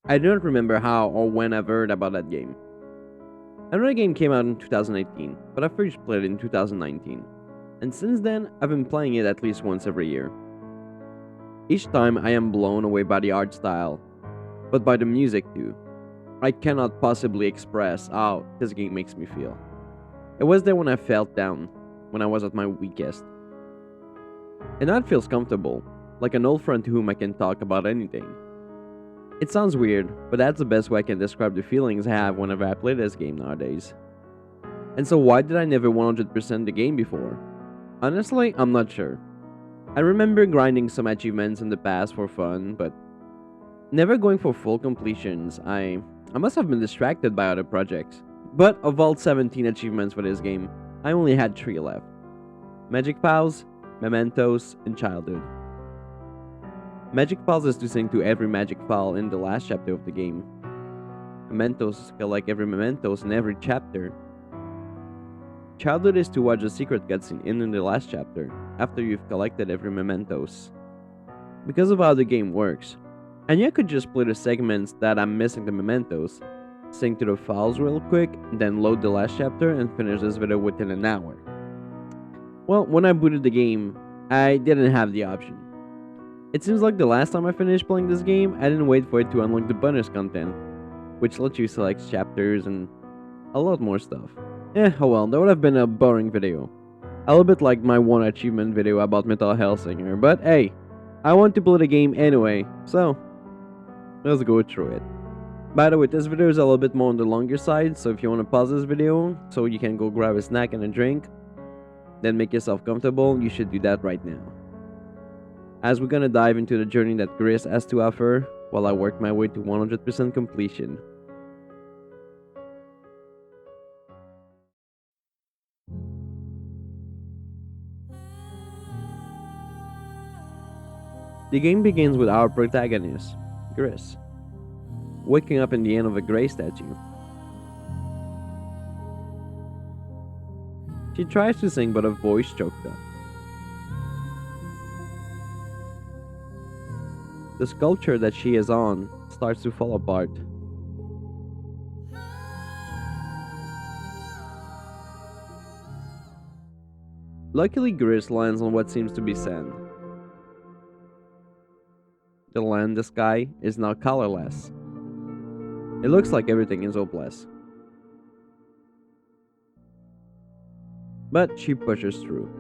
I don't remember how or when I've heard about that game. Another game came out in 2018, but I first played it in 2019. And since then, I've been playing it at least once every year. Each time I am blown away by the art style, but by the music too. I cannot possibly express how this game makes me feel. It was there when I felt down, when I was at my weakest. And now it feels comfortable, like an old friend to whom I can talk about anything. It sounds weird, but that's the best way I can describe the feelings I have whenever I play this game nowadays. And so why did I never 100% the game before? Honestly, I'm not sure. I remember grinding some achievements in the past for fun, but never going for full completions. I must have been distracted by other projects. But of all 17 achievements for this game, I only had 3 left. Magic Pals, Mementos, and Childhood. Magic Pals is to sing to every magic file in the last chapter of the game. Mementos collect every mementos in every chapter. Childhood is to watch the secret cutscene in the last chapter, after you've collected every mementos. Because of how the game works, I knew I could just play the segments that I'm missing the mementos, sing to the files real quick, then load the last chapter and finish this video within an hour. Well, when I booted the game, I didn't have the option. It seems like the last time I finished playing this game, I didn't wait for it to unlock the bonus content, which lets you select chapters and a lot more stuff. Oh well, that would have been a boring video. A little bit like my one achievement video about Metal Hellsinger, but hey, I want to play the game anyway, so let's go through it. By the way, this video is a little bit more on the longer side, so if you want to pause this video so you can go grab a snack and a drink, then make yourself comfortable, you should do that right now. As we're gonna dive into the journey that GRIS has to offer, while I work my way to 100% completion. The game begins with our protagonist, GRIS, waking up in the end of a grey statue. She tries to sing but her voice choked up. The sculpture that she is on starts to fall apart. Luckily, GRIS lands on what seems to be sand. The land, the sky, is now colorless. It looks like everything is hopeless. But she pushes through.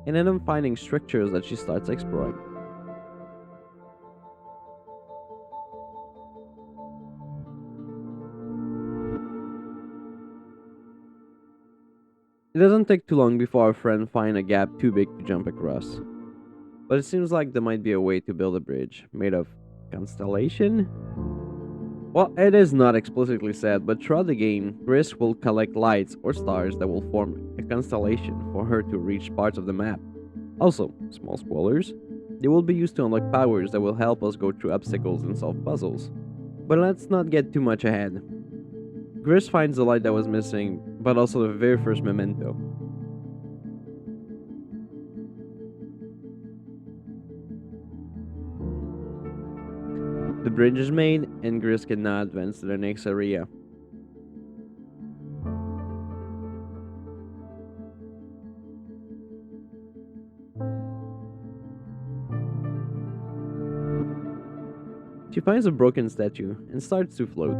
And then I'm finding structures that she starts exploring. It doesn't take too long before our friend finds a gap too big to jump across. But it seems like there might be a way to build a bridge made of constellation? Well, it is not explicitly said, but throughout the game, GRIS will collect lights or stars that will form a constellation for her to reach parts of the map. Also, small spoilers, they will be used to unlock powers that will help us go through obstacles and solve puzzles. But let's not get too much ahead. GRIS finds the light that was missing, but also the very first memento. The bridge is made, and GRIS can now advance to the next area. She finds a broken statue and starts to float.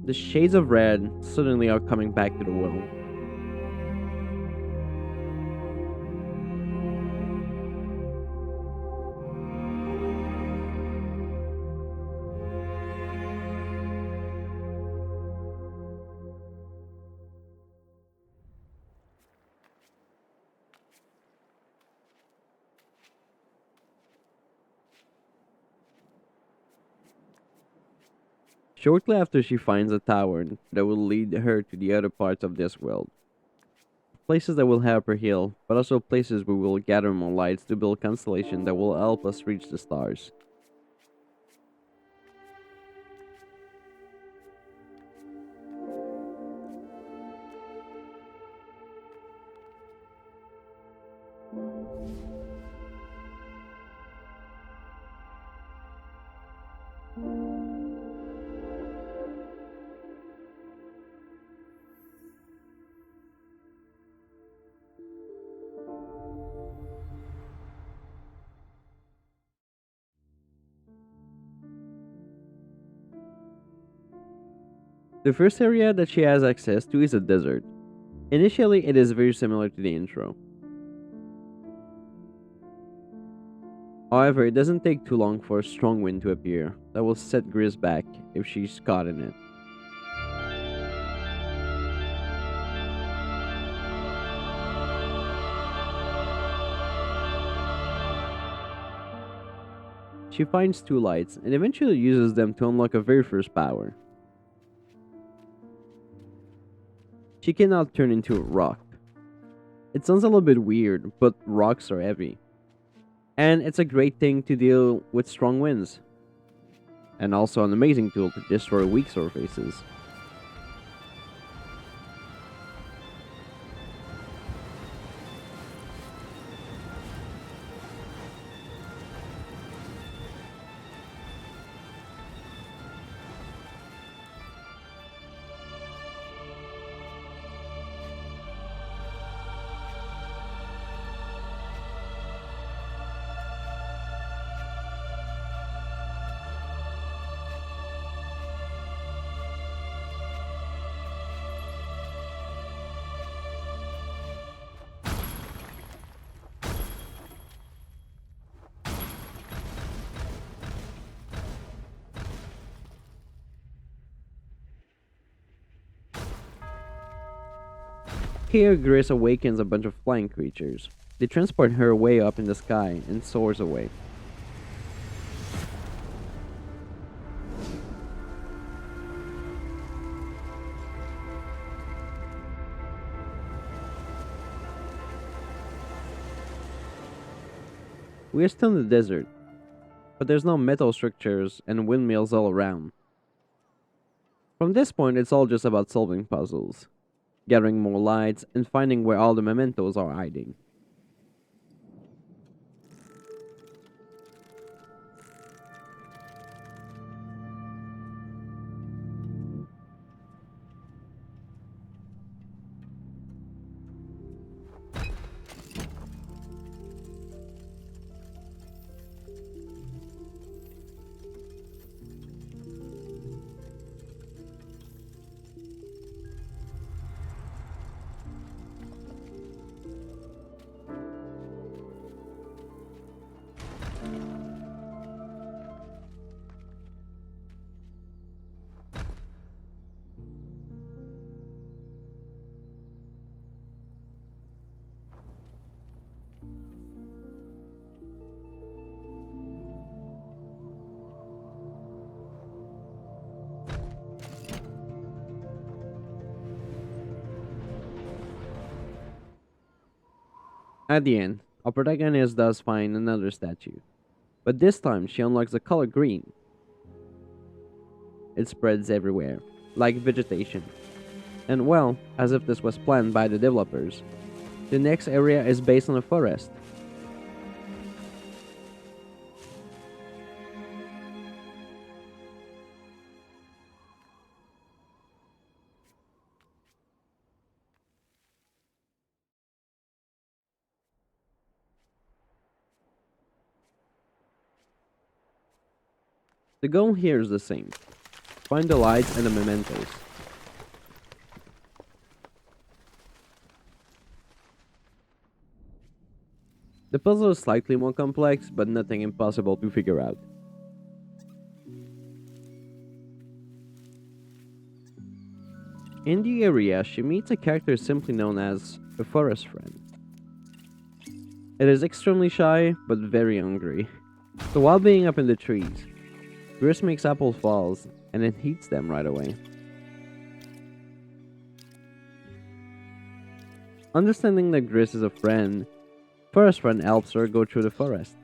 The shades of red suddenly are coming back to the world. Shortly after, she finds a tower that will lead her to the other parts of this world. places that will help her heal, but also places where we will gather more lights to build constellation that will help us reach the stars. The first area that she has access to is a desert. Initially, it is very similar to the intro. However, it doesn't take too long for a strong wind to appear that will set GRIS back if she's caught in it. She finds two lights and eventually uses them to unlock her very first power. She can now turn into a rock. It sounds a little bit weird, but rocks are heavy. And it's a great thing to deal with strong winds. And also an amazing tool to destroy weak surfaces. Here, GRIS awakens a bunch of flying creatures. They transport her way up in the sky and soars away. We are still in the desert, but there's no metal structures and windmills all around. From this point, it's all just about solving puzzles, gathering more lights, and finding where all the mementos are hiding. At the end, our protagonist does find another statue, but this time she unlocks the color green. It spreads everywhere, like vegetation. And well, as if this was planned by the developers, the next area is based on a forest. The goal here is the same. Find the lights and the mementos. The puzzle is slightly more complex, but nothing impossible to figure out. In the area, she meets a character simply known as a forest friend. It is extremely shy, but very hungry. So while being up in the trees, GRIS makes apple falls and it eats them right away. Understanding that Gris is a friend, forest friend helps her go through the forest.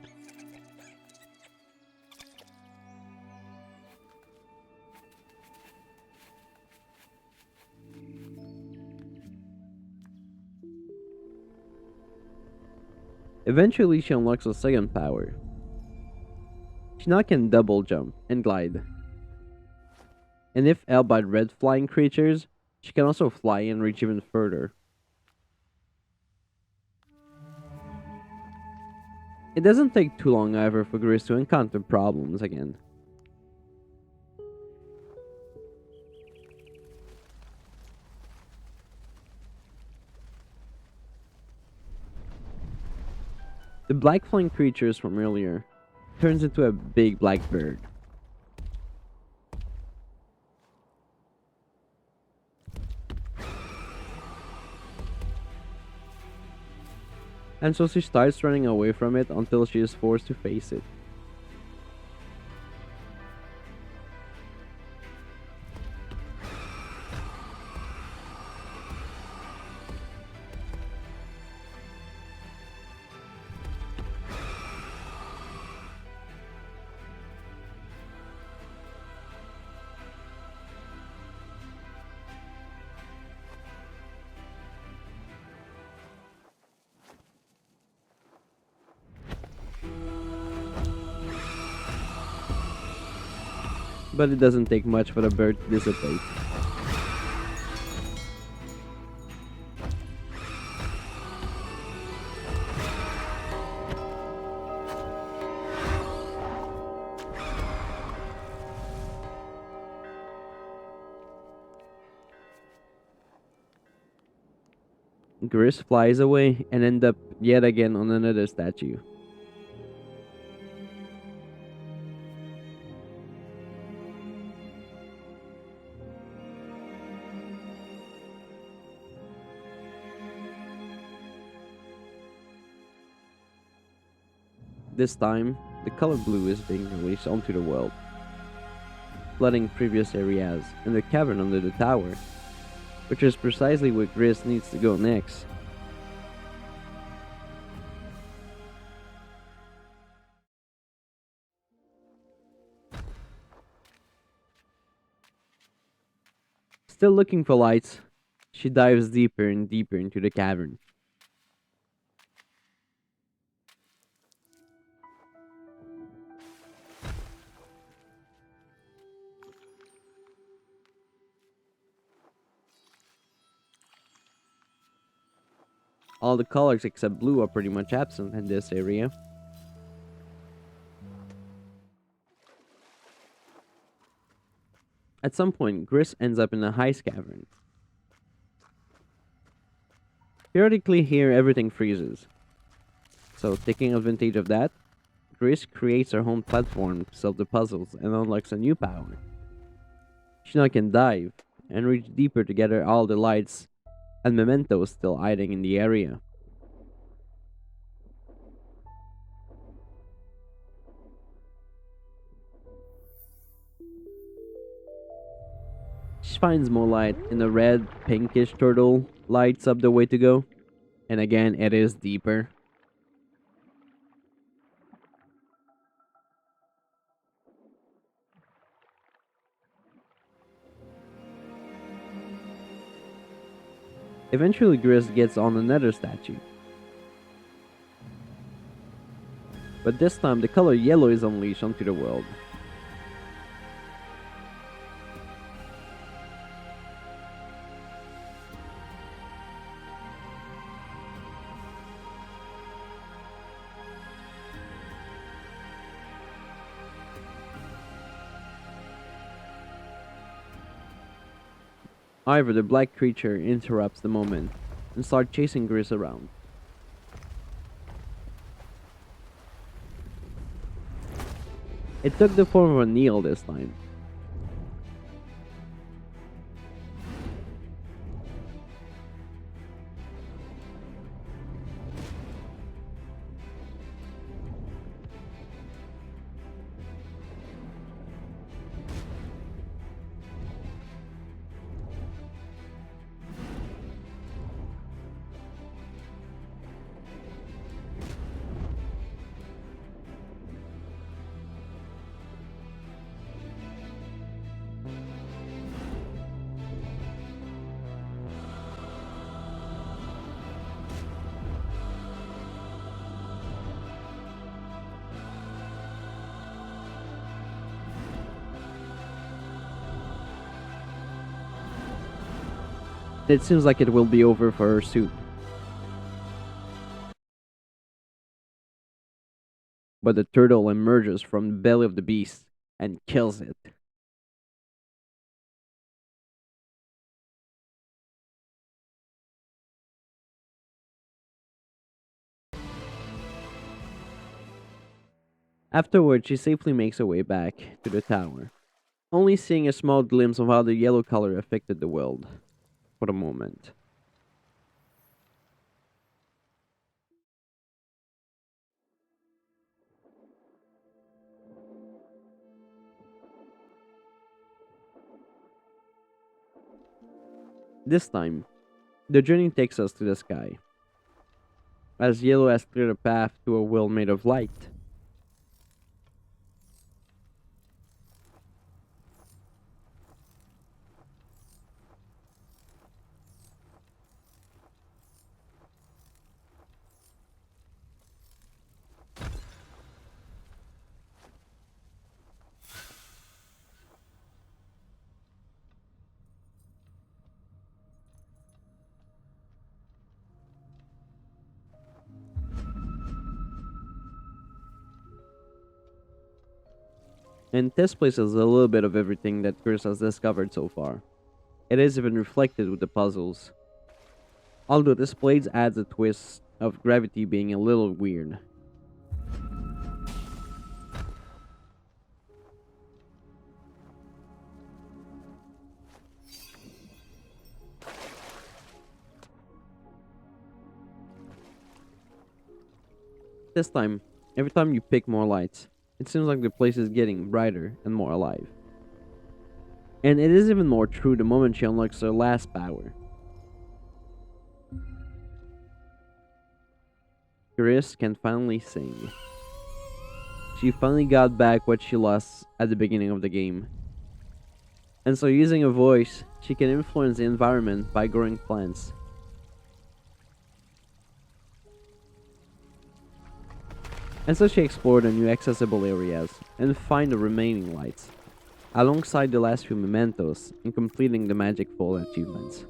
Eventually, she unlocks a second power. She now can double jump and glide. And if held by red flying creatures, she can also fly and reach even further. It doesn't take too long, however, for Gris to encounter problems again. The black flying creatures from earlier turns into a big black bird. And so she starts running away from it until she is forced to face it. But it doesn't take much for the bird to dissipate. Gris flies away and ends up yet again on another statue. This time, the color blue is being released onto the world, flooding previous areas and the cavern under the tower, which is precisely where Gris needs to go next. Still looking for lights, she dives deeper and deeper into the cavern. All the colors except blue are pretty much absent in this area. At some point, Gris ends up in a heist cavern. Periodically here, everything freezes. So, taking advantage of that, Gris creates her own platform to solve the puzzles and unlocks a new power. She now can dive and reach deeper to gather all the lights and mementos still hiding in the area. She finds more light and a red, pinkish turtle lights up the way to go. And again, it is deeper. Eventually, Gris gets on another statue. But this time, the color yellow is unleashed onto the world. However, the black creature interrupts the moment and starts chasing Gris around. It took the form of a Neil this time. It seems like it will be over for her soon. But the turtle emerges from the belly of the beast and kills it. Afterwards, she safely makes her way back to the tower, only seeing a small glimpse of how the yellow color affected the world for the moment. This time, the journey takes us to the sky, as yellow has cleared a path to a world made of light. And this place has a little bit of everything that GRIS has discovered so far. It is even reflected with the puzzles. Although this place adds a twist of gravity being a little weird. This time, every time you pick more lights, it seems like the place is getting brighter and more alive. And it is even more true the moment she unlocks her last power. GRIS can finally sing. She finally got back what she lost at the beginning of the game. And so using her voice, she can influence the environment by growing plants. And so she explored the new accessible areas and find the remaining lights, alongside the last few mementos in completing the Magic Fall achievements.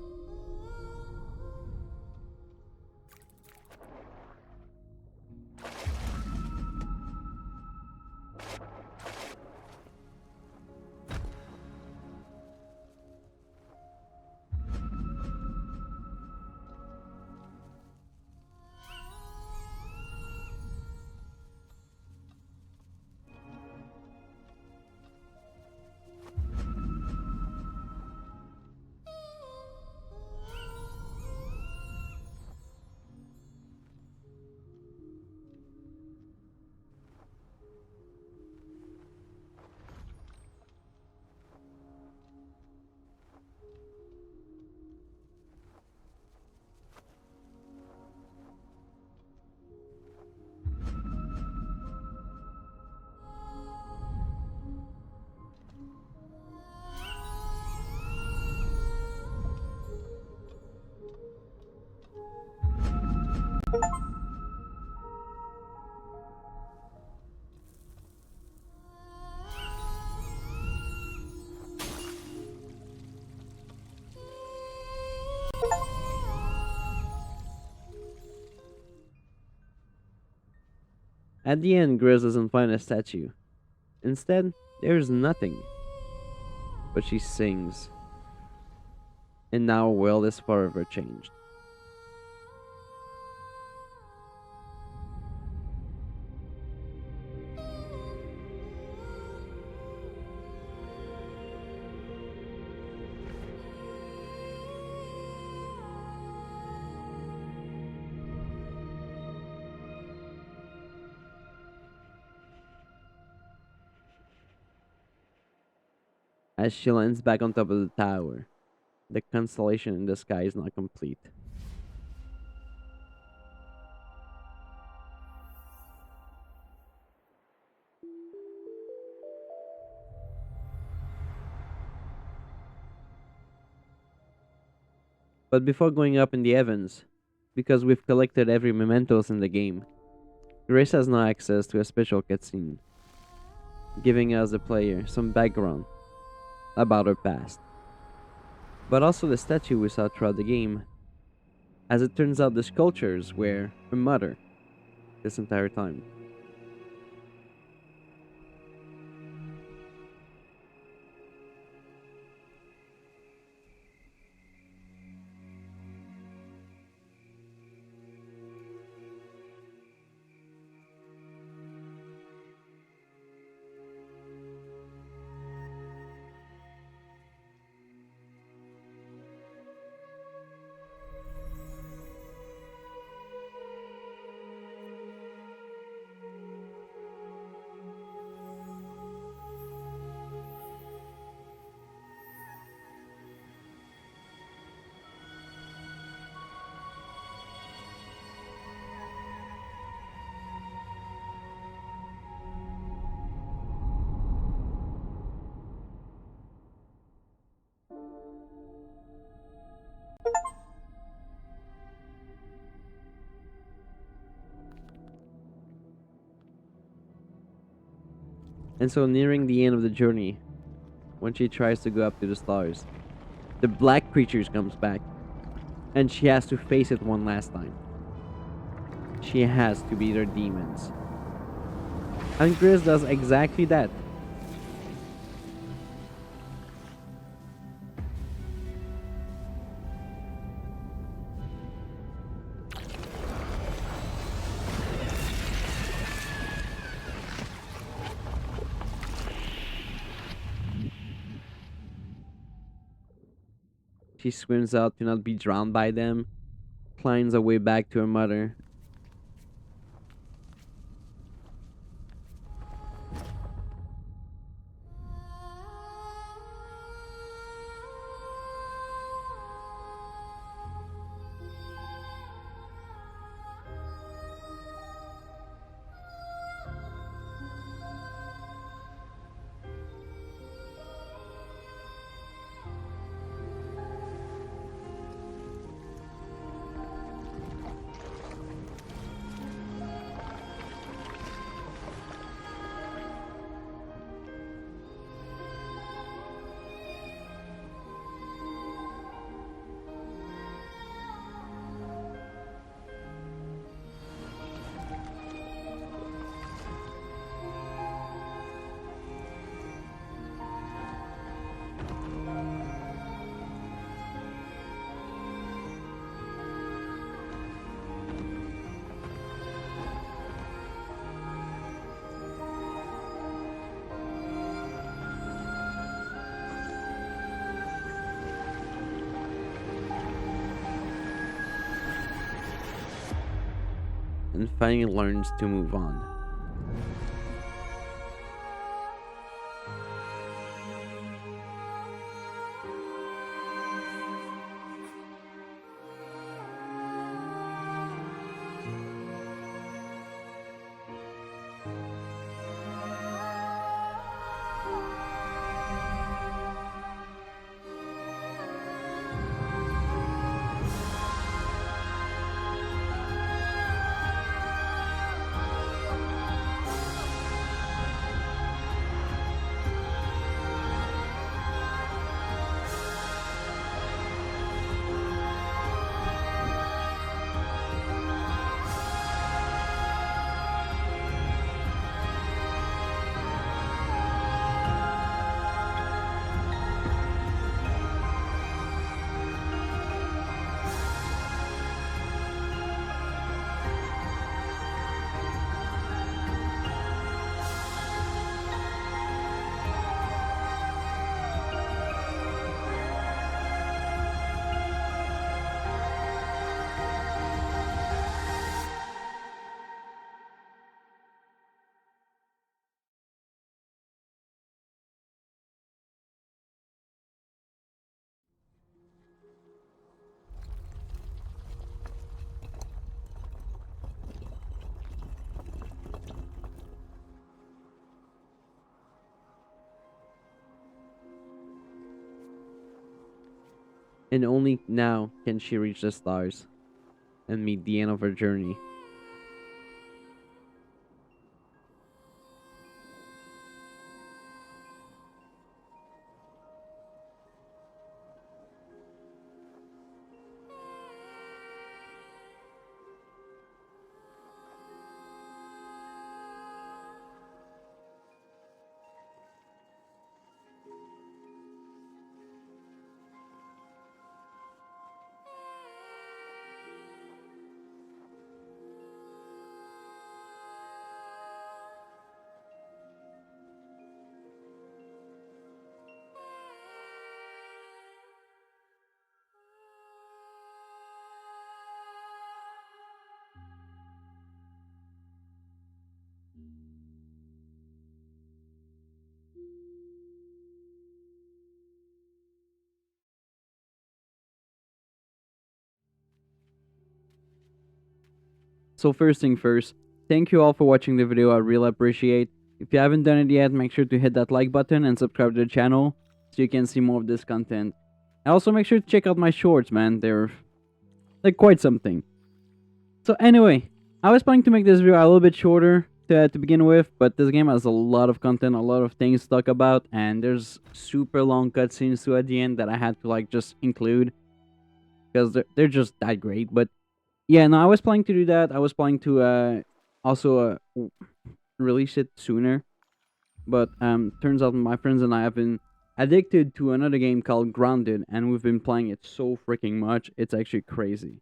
At the end, GRIS doesn't find a statue. Instead, there's nothing. But she sings. And now our world is forever changed. As she lands back on top of the tower, the constellation in the sky is not complete. But before going up in the heavens, because we've collected every mementos in the game, GRIS has now access to a special cutscene, giving us the player some background about her past. but also the statue we saw throughout the game. As it turns out, the sculptures were her mother this entire time. And so, nearing the end of the journey, when she tries to go up to the stars, the black creatures comes back, and she has to face it one last time. She has to beat her demons. And GRIS does exactly that. She swims out to not be drowned by them, climbs her way back to her mother. And finally learns to move on. And only now can she reach the stars and meet the end of her journey. So first thing first, thank you all for watching the video. I really appreciate. If you haven't done it yet, make sure to hit that like button and subscribe to the channel so you can see more of this content. And also make sure to check out my shorts, man. They're quite something. So anyway, I was planning to make this video a little bit shorter to begin with, but this game has a lot of content, a lot of things to talk about, and there's super long cutscenes too at the end that I had to just include because they're just that great. But yeah, no, I was planning to do that. I was planning to also release it sooner, but turns out my friends and I have been addicted to another game called Grounded, and we've been playing it so freaking much. It's actually crazy.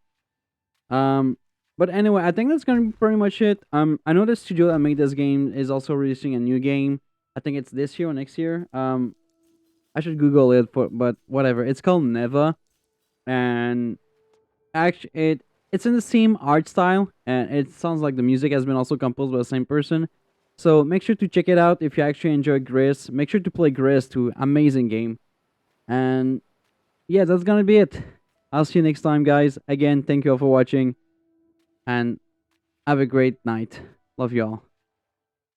Um, but anyway, I think that's gonna be pretty much it. I know the studio that made this game is also releasing a new game. I think it's this year or next year. I should Google it, but whatever. It's called Neva, and actually, it's in the same art style, and it sounds like the music has been also composed by the same person. So make sure to check it out if you actually enjoy GRIS. Make sure to play GRIS too. Amazing game. And yeah, that's gonna be it. I'll see you next time, guys. Again, thank you all for watching, and have a great night. Love you all.